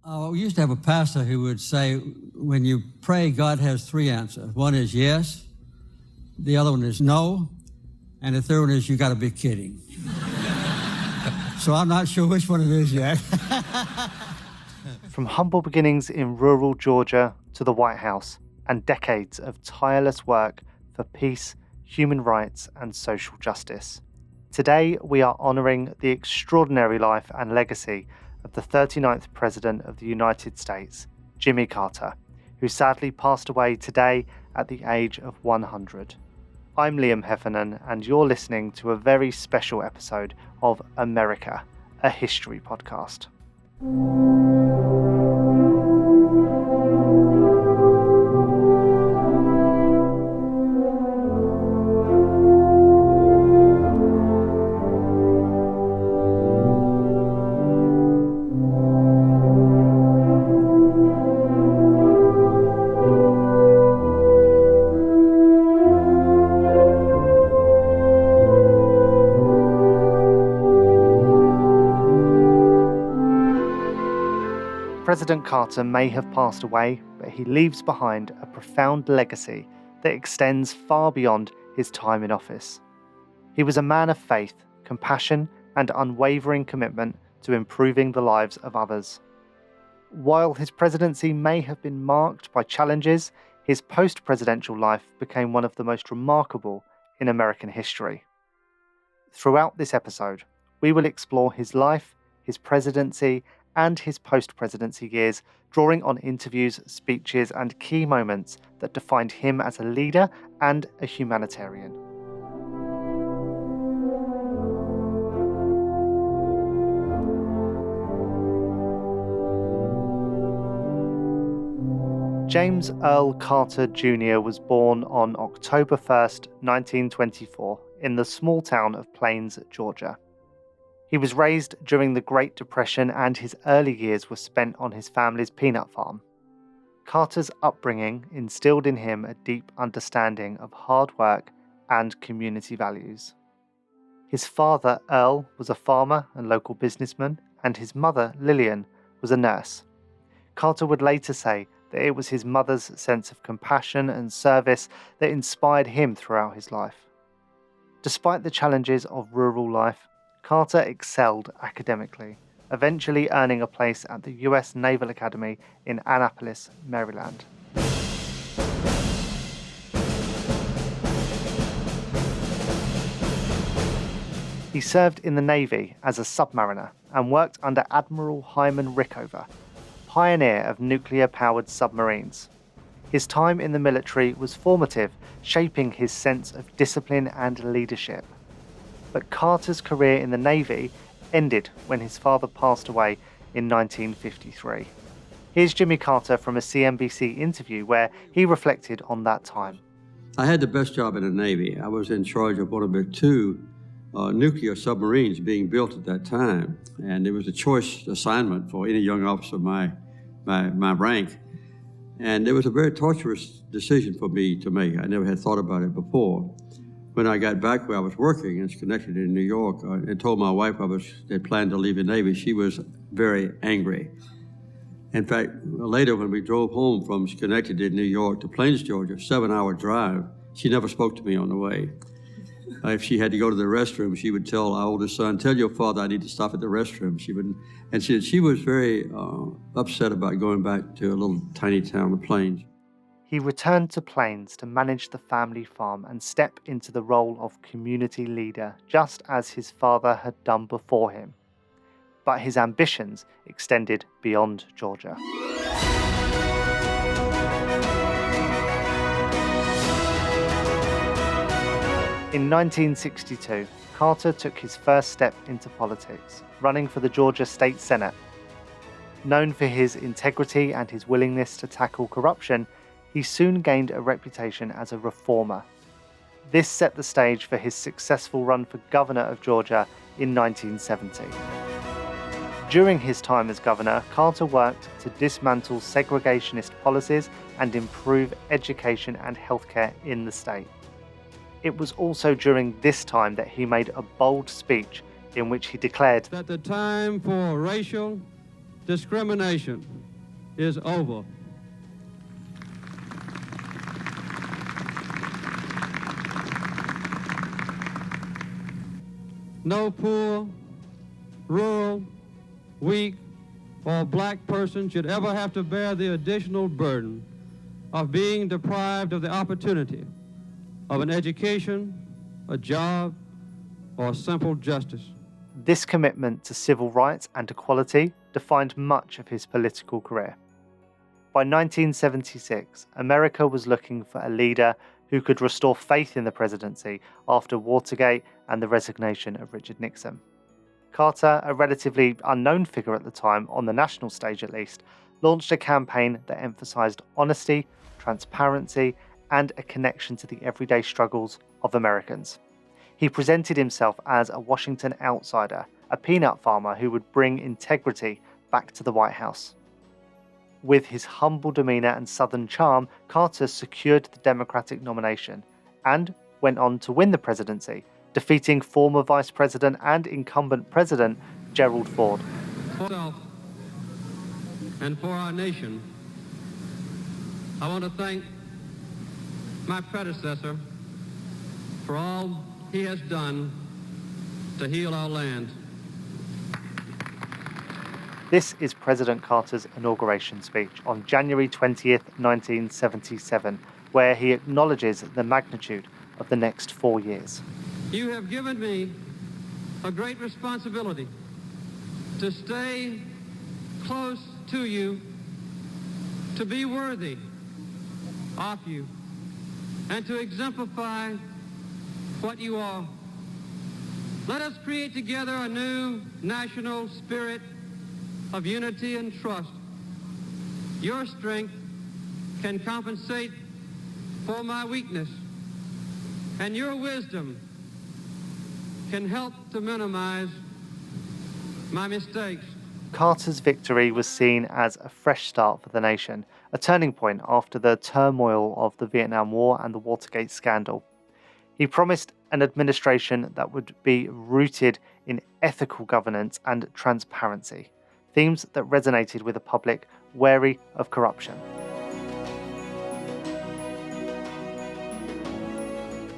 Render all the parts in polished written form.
We used to have a pastor who would say, when you pray, God has three answers. One is yes, the other one is no, and the third one is you got to be kidding. So I'm not sure which one it is yet. From humble beginnings in rural Georgia to the White House and decades of tireless work for peace, human rights, and social justice. Today, we are honouring the extraordinary life and legacy of the 39th President of the United States, Jimmy Carter, who sadly passed away today at the age of 100. I'm Liam Heffernan, and you're listening to a very special episode of America, a history podcast. President Carter may have passed away, but he leaves behind a profound legacy that extends far beyond his time in office. He was a man of faith, compassion, and unwavering commitment to improving the lives of others. While his presidency may have been marked by challenges, his post-presidential life became one of the most remarkable in American history. Throughout this episode, we will explore his life, his presidency, and his post-presidency years, drawing on interviews, speeches, and key moments that defined him as a leader and a humanitarian. James Earl Carter Jr. was born on October 1st, 1924, in the small town of Plains, Georgia. He was raised during the Great Depression, and his early years were spent on his family's peanut farm. Carter's upbringing instilled in him a deep understanding of hard work and community values. His father, Earl, was a farmer and local businessman, and his mother, Lillian, was a nurse. Carter would later say that it was his mother's sense of compassion and service that inspired him throughout his life. Despite the challenges of rural life, Carter excelled academically, eventually earning a place at the U.S. Naval Academy in Annapolis, Maryland. He served in the Navy as a submariner and worked under Admiral Hyman Rickover, pioneer of nuclear-powered submarines. His time in the military was formative, shaping his sense of discipline and leadership. But Carter's career in the Navy ended when his father passed away in 1953. Here's Jimmy Carter from a CNBC interview where he reflected on that time. I had the best job in the Navy. I was in charge of one of the two nuclear submarines being built at that time. And it was a choice assignment for any young officer of my rank. And it was a very torturous decision for me to make. I never had thought about it before. When I got back where I was working in Schenectady in New York and told my wife had planned to leave the Navy, she was very angry. In fact, later when we drove home from Schenectady in New York to Plains, Georgia, 7-hour drive, she never spoke to me on the way. If she had to go to the restroom, she would tell our oldest son, "Tell your father I need to stop at the restroom." She was very upset about going back to a little tiny town of Plains. He returned to Plains to manage the family farm and step into the role of community leader, just as his father had done before him. But his ambitions extended beyond Georgia. In 1962, Carter took his first step into politics, running for the Georgia State Senate. Known for his integrity and his willingness to tackle corruption, he soon gained a reputation as a reformer. This set the stage for his successful run for governor of Georgia in 1970. During his time as governor, Carter worked to dismantle segregationist policies and improve education and healthcare in the state. It was also during this time that he made a bold speech in which he declared that the time for racial discrimination is over. No poor, rural, weak, or black person should ever have to bear the additional burden of being deprived of the opportunity of an education, a job, or simple justice. This commitment to civil rights and equality defined much of his political career. By 1976, America was looking for a leader who could restore faith in the presidency after Watergate and the resignation of Richard Nixon. Carter, a relatively unknown figure at the time, on the national stage at least, launched a campaign that emphasized honesty, transparency, and a connection to the everyday struggles of Americans. He presented himself as a Washington outsider, a peanut farmer who would bring integrity back to the White House. With his humble demeanor and Southern charm, Carter secured the Democratic nomination and went on to win the presidency, defeating former Vice President and incumbent President Gerald Ford. For myself and for our nation, I want to thank my predecessor for all he has done to heal our land. This is President Carter's inauguration speech on January 20th, 1977, where he acknowledges the magnitude of the next 4 years. You have given me a great responsibility to stay close to you, to be worthy of you, and to exemplify what you are. Let us create together a new national spirit of unity and trust. Your strength can compensate for my weakness, and your wisdom can help to minimize my mistakes. Carter's victory was seen as a fresh start for the nation, a turning point after the turmoil of the Vietnam War and the Watergate scandal. He promised an administration that would be rooted in ethical governance and transparency, themes that resonated with a public wary of corruption.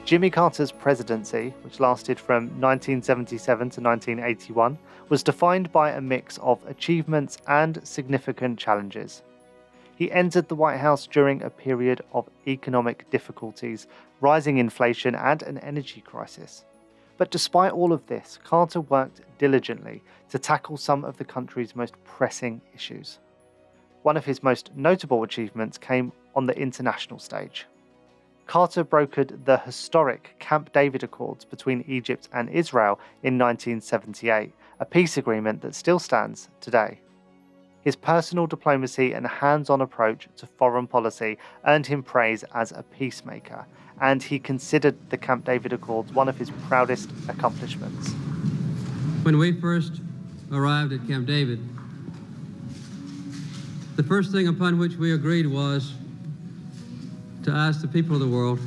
Jimmy Carter's presidency, which lasted from 1977 to 1981, was defined by a mix of achievements and significant challenges. He entered the White House during a period of economic difficulties, rising inflation, and an energy crisis. But despite all of this, Carter worked diligently to tackle some of the country's most pressing issues. One of his most notable achievements came on the international stage. Carter brokered the historic Camp David Accords between Egypt and Israel in 1978, a peace agreement that still stands today. His personal diplomacy and hands-on approach to foreign policy earned him praise as a peacemaker, and he considered the Camp David Accords one of his proudest accomplishments. When we first arrived at Camp David, the first thing upon which we agreed was to ask the people of the world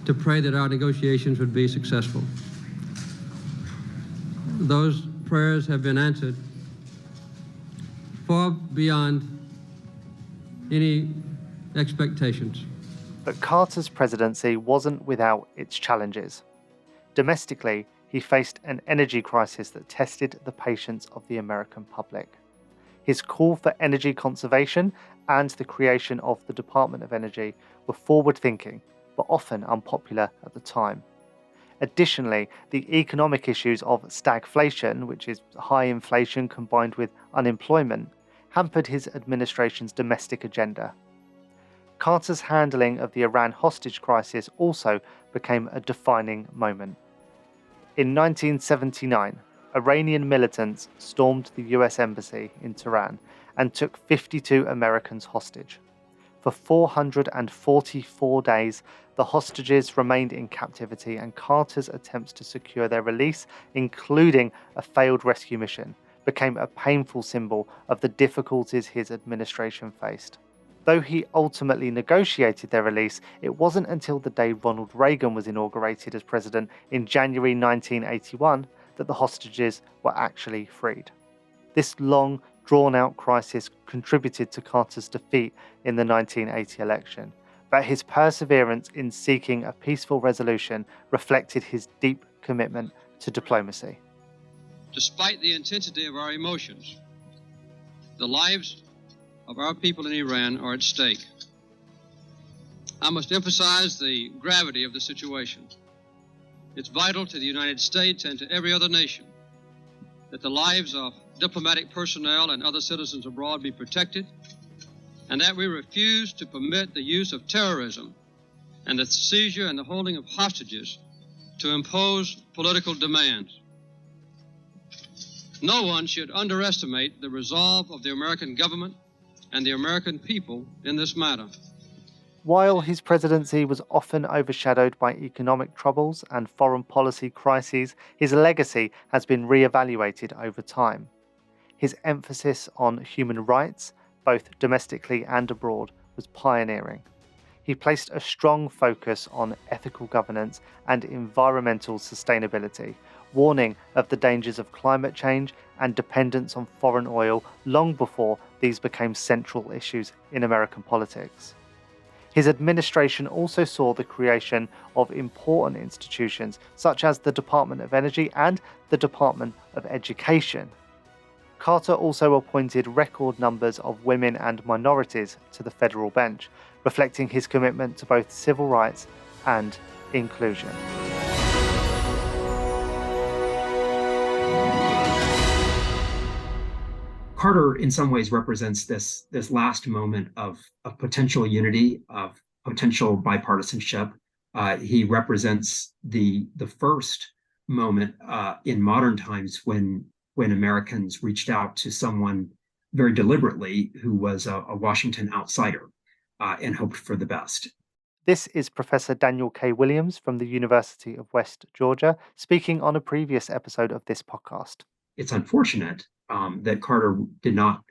to pray that our negotiations would be successful. Those prayers have been answered far beyond any expectations. But Carter's presidency wasn't without its challenges. Domestically, he faced an energy crisis that tested the patience of the American public. His call for energy conservation and the creation of the Department of Energy were forward-thinking, but often unpopular at the time. Additionally, the economic issues of stagflation, which is high inflation combined with unemployment, hampered his administration's domestic agenda. Carter's handling of the Iran hostage crisis also became a defining moment. In 1979, Iranian militants stormed the US embassy in Tehran and took 52 Americans hostage. For 444 days, the hostages remained in captivity, and Carter's attempts to secure their release, including a failed rescue mission, became a painful symbol of the difficulties his administration faced. Though he ultimately negotiated their release, it wasn't until the day Ronald Reagan was inaugurated as president in January 1981 that the hostages were actually freed. This long, drawn-out crisis contributed to Carter's defeat in the 1980 election, but his perseverance in seeking a peaceful resolution reflected his deep commitment to diplomacy. Despite the intensity of our emotions, the lives of our people in Iran are at stake. I must emphasize the gravity of the situation. It's vital to the United States and to every other nation that the lives of diplomatic personnel and other citizens abroad be protected, and that we refuse to permit the use of terrorism and the seizure and the holding of hostages to impose political demands. No one should underestimate the resolve of the American government and the American people in this matter. While his presidency was often overshadowed by economic troubles and foreign policy crises, his legacy has been re-evaluated over time. His emphasis on human rights, both domestically and abroad, was pioneering. He placed a strong focus on ethical governance and environmental sustainability, warning of the dangers of climate change and dependence on foreign oil long before these became central issues in American politics. His administration also saw the creation of important institutions such as the Department of Energy and the Department of Education. Carter also appointed record numbers of women and minorities to the federal bench, reflecting his commitment to both civil rights and inclusion. Carter, in some ways, represents this last moment of potential unity, of potential bipartisanship. He represents the first moment in modern times when Americans reached out to someone very deliberately who was a Washington outsider and hoped for the best. This is Professor Daniel K. Williams from the University of West Georgia, speaking on a previous episode of this podcast. It's unfortunate that Carter did not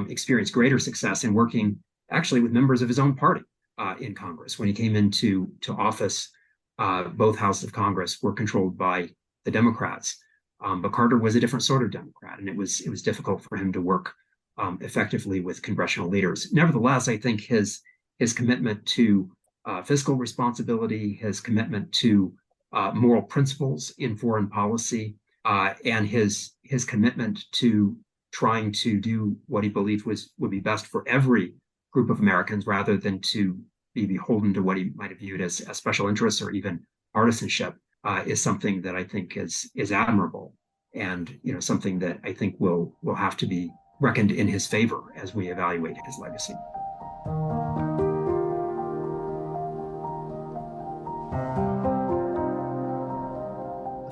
experience greater success in working actually with members of his own party in Congress. When he came into office, both houses of Congress were controlled by the Democrats, but Carter was a different sort of Democrat, and it was difficult for him to work effectively with congressional leaders. Nevertheless, I think his commitment to fiscal responsibility, his commitment to moral principles in foreign policy, and his commitment to trying to do what he believed would be best for every group of Americans, rather than to be beholden to what he might have viewed as special interests or even partisanship, is something that I think is admirable, and something that I think will have to be reckoned in his favor as we evaluate his legacy.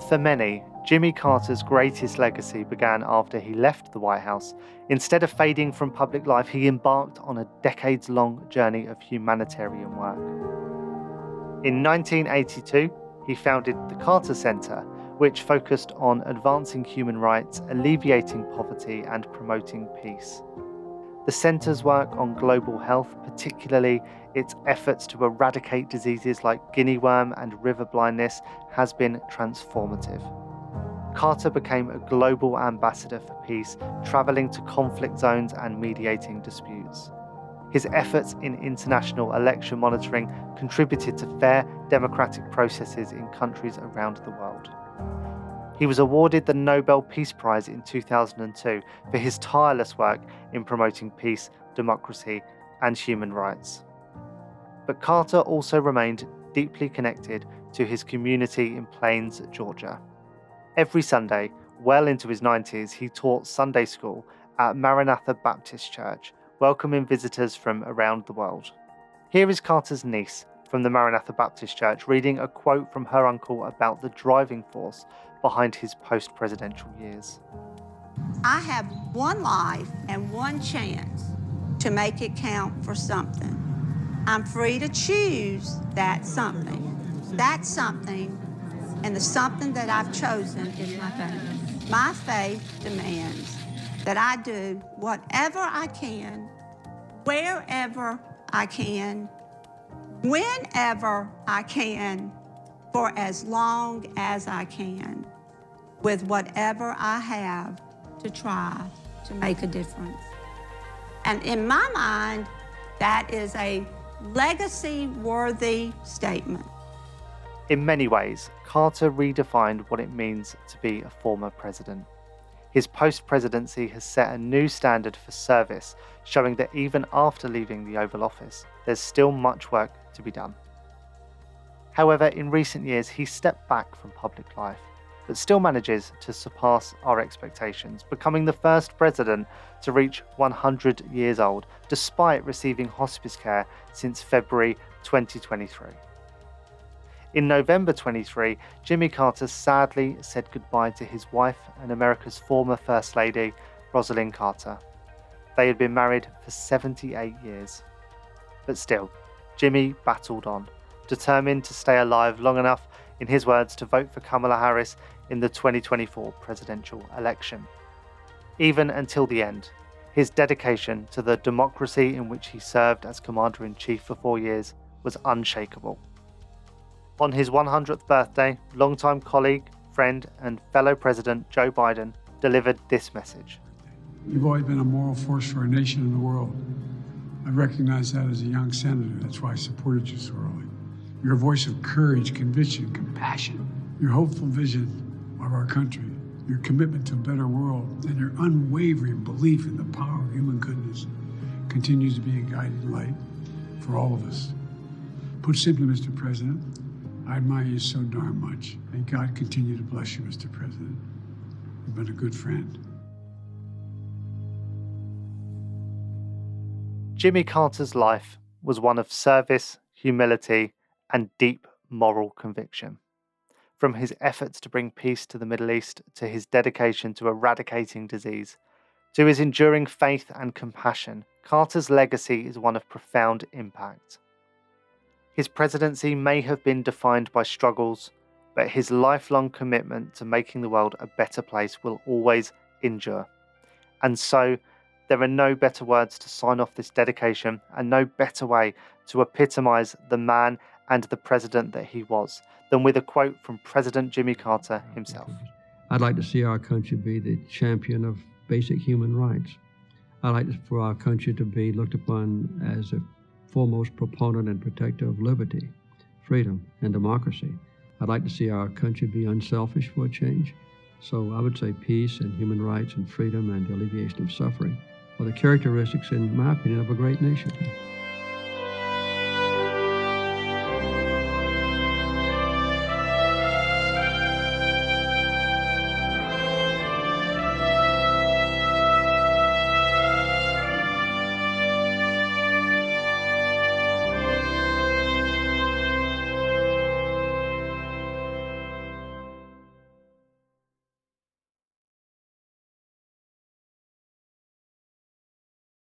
For many, Jimmy Carter's greatest legacy began after he left the White House. Instead of fading from public life, he embarked on a decades-long journey of humanitarian work. In 1982, he founded the Carter Center, which focused on advancing human rights, alleviating poverty, and promoting peace. The center's work on global health, particularly its efforts to eradicate diseases like guinea worm and river blindness, has been transformative. Carter became a global ambassador for peace, traveling to conflict zones and mediating disputes. His efforts in international election monitoring contributed to fair democratic processes in countries around the world. He was awarded the Nobel Peace Prize in 2002 for his tireless work in promoting peace, democracy, and human rights. But Carter also remained deeply connected to his community in Plains, Georgia. Every Sunday, well into his 90s, he taught Sunday school at Maranatha Baptist Church, welcoming visitors from around the world. Here is Carter's niece from the Maranatha Baptist Church reading a quote from her uncle about the driving force behind his post-presidential years. I have one life and one chance to make it count for something. I'm free to choose that something. That something, and the something that I've chosen is my faith. My faith demands that I do whatever I can, wherever I can, whenever I can, for as long as I can, with whatever I have to try to make a difference. And in my mind, that is a legacy-worthy statement. In many ways, Carter redefined what it means to be a former president. His post-presidency has set a new standard for service, showing that even after leaving the Oval Office, there's still much work to be done. However, in recent years, he stepped back from public life, but still manages to surpass our expectations, becoming the first president to reach 100 years old, despite receiving hospice care since February 2023. In November 23, Jimmy Carter sadly said goodbye to his wife and America's former First Lady, Rosalynn Carter. They had been married for 78 years. But still, Jimmy battled on, determined to stay alive long enough, in his words, to vote for Kamala Harris in the 2024 presidential election. Even until the end, his dedication to the democracy in which he served as Commander-in-Chief for 4 years was unshakable. On his 100th birthday, longtime colleague, friend, and fellow President Joe Biden delivered this message. You've always been a moral force for our nation and the world. I recognized that as a young senator. That's why I supported you so early. You're a voice of courage, conviction, compassion. Your hopeful vision of our country, your commitment to a better world, and your unwavering belief in the power of human goodness continues to be a guiding light for all of us. Put simply, Mr. President, I admire you so darn much. May God continue to bless you, Mr. President. You've been a good friend. Jimmy Carter's life was one of service, humility, and deep moral conviction. From his efforts to bring peace to the Middle East, to his dedication to eradicating disease, to his enduring faith and compassion, Carter's legacy is one of profound impact. His presidency may have been defined by struggles, but his lifelong commitment to making the world a better place will always endure. And so, there are no better words to sign off this dedication, and no better way to epitomize the man and the president that he was than with a quote from President Jimmy Carter himself. I'd like to see our country be the champion of basic human rights. I'd like for our country to be looked upon as a foremost proponent and protector of liberty, freedom, and democracy. I'd like to see our country be unselfish for a change. So I would say peace and human rights and freedom and the alleviation of suffering are the characteristics, in my opinion, of a great nation.